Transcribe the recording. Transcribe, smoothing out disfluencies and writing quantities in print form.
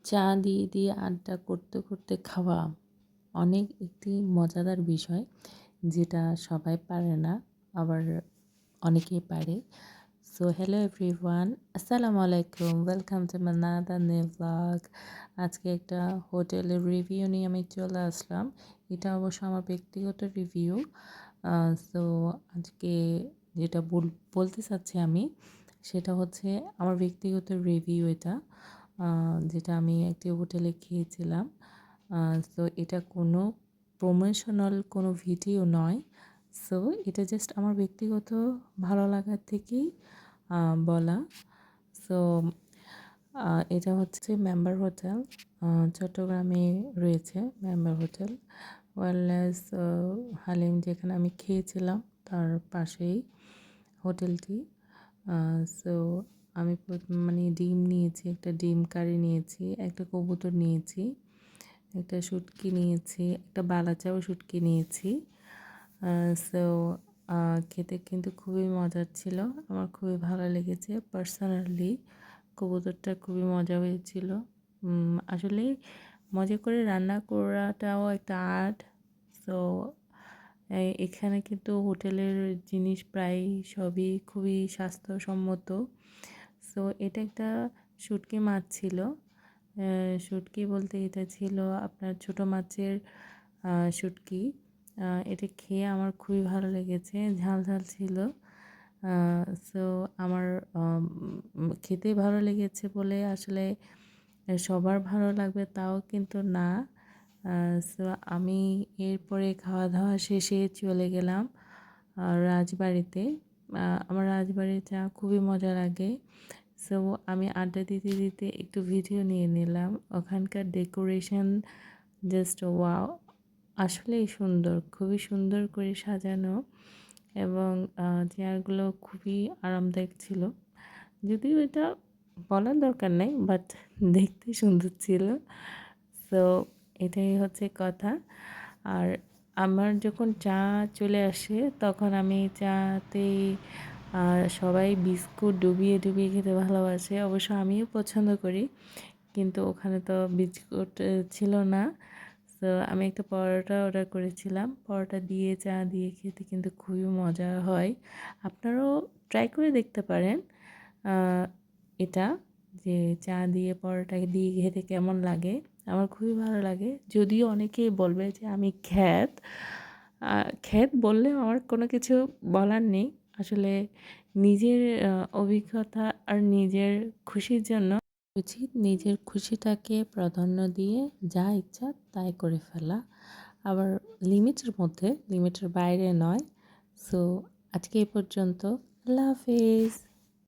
চা দিয়ে দিয়ে আড্ডা করতে করতে খাওয়া অনেক একটি মজাদার বিষয়, যেটা সবাই পারে না, আবার অনেকেই পারে। সো হ্যালো এভরিওয়ান, আসসালামু আলাইকুম, welcome to my another new blog. আজকে একটা হোটেলের রিভিউ নিয়ে আমি চলে আসলাম। এটা অবশ্য আমার ব্যক্তিগত রিভিউ। সো আজকে যেটা বলতে চাচ্ছি আমি, সেটা হচ্ছে আমার ব্যক্তিগত রিভিউ এটা, যেটা আমি একটি হোটেলে খেয়েছিলাম। সো এটা কোনো প্রমোশনাল কোনো ভিডিও নয়। সো এটা জাস্ট আমার ব্যক্তিগত ভালো লাগার থেকেই বলা। সো এটা হচ্ছে মেম্বার হোটেল, চট্টগ্রামে রয়েছে মেম্বার হোটেল। ওয়েলনেস হালিম যেখানে আমি খেয়েছিলাম তার পাশেই হোটেলটি। সো আমি মানে ডিম নিয়েছি, একটা ডিম কারি নিয়েছি, একটা কবুতর নিয়েছি, একটা শুটকি নিয়েছি, একটা বালাচাও শুটকি নিয়েছি। সো খেতে কিন্তু খুবই মজার ছিল, আমার খুবই ভালো লেগেছে পার্সোনালি। কবুতরটা খুবই মজা হয়েছিল। আসলে মজা করে রান্না করাটাও একটা আর্ট। সো এখানে কিন্তু হোটেলের জিনিস প্রায় সবই খুবই স্বাস্থ্যসম্মত। সো এটা একটা শুটকি মাছ ছিল। শুটকি বলতে এটা ছিল আপনার ছোট মাছের শুটকি। এটা খেয়ে আমার খুবই ভালো লেগেছে, ঝাল ঝাল ছিল। সো আমার খেতে ভালো লেগেছে বলে আসলে সবার ভালো লাগবে তাও কিন্তু না। সো আমি এরপরে খাওয়া দাওয়া শেষে চলে গেলাম রাজবাড়িতে। আমার রাজবাড়ির চা খুবই মজা লাগে। সো আমি আড্ডা দিতে দিতে একটু ভিডিও নিয়ে নিলাম। ওখানকার ডেকোরেশন জাস্ট ওয়াও, আসলেই সুন্দর, খুবই সুন্দর করে সাজানো, এবং চেয়ারগুলো খুবই আরামদায়ক ছিল। যদিও এটা বলার দরকার নেই, বাট দেখতে সুন্দর ছিল। সো এটাই হচ্ছে কথা। আর আমার যখন চা চলে আসে তখন আমি চাতে সবাই বিস্কুট ডুবিয়ে ডুবিয়ে খেতে ভালোবাসে, অবশ্য আমিও পছন্দ করি, কিন্তু ওখানে তো বিস্কুট ছিল না। তো আমি একটা পরোটা অর্ডার করেছিলাম, পরোটা দিয়ে চা দিয়ে খেতে কিন্তু খুবই মজা হয়। আপনারাও ট্রাই করে দেখতে পারেন এটা, যে চা দিয়ে পরোটা দিয়ে খেতে কেমন লাগে। আমার খুবই ভালো লাগে, যদিও অনেকেই বলবে যে আমি খ্যাত। খ্যাত বললে আমার কোনো কিছু বলার নেই। আসলে নিজের অভিজ্ঞতা আর নিজের খুশির জন্য উচিত নিজের খুশিটাকে প্রাধান্য দিয়ে যা ইচ্ছা তাই করে ফেলা, আবার লিমিটের মধ্যে, লিমিটের বাইরে নয়। সো আজকে এই পর্যন্ত। আল্লাহ হাফেজ।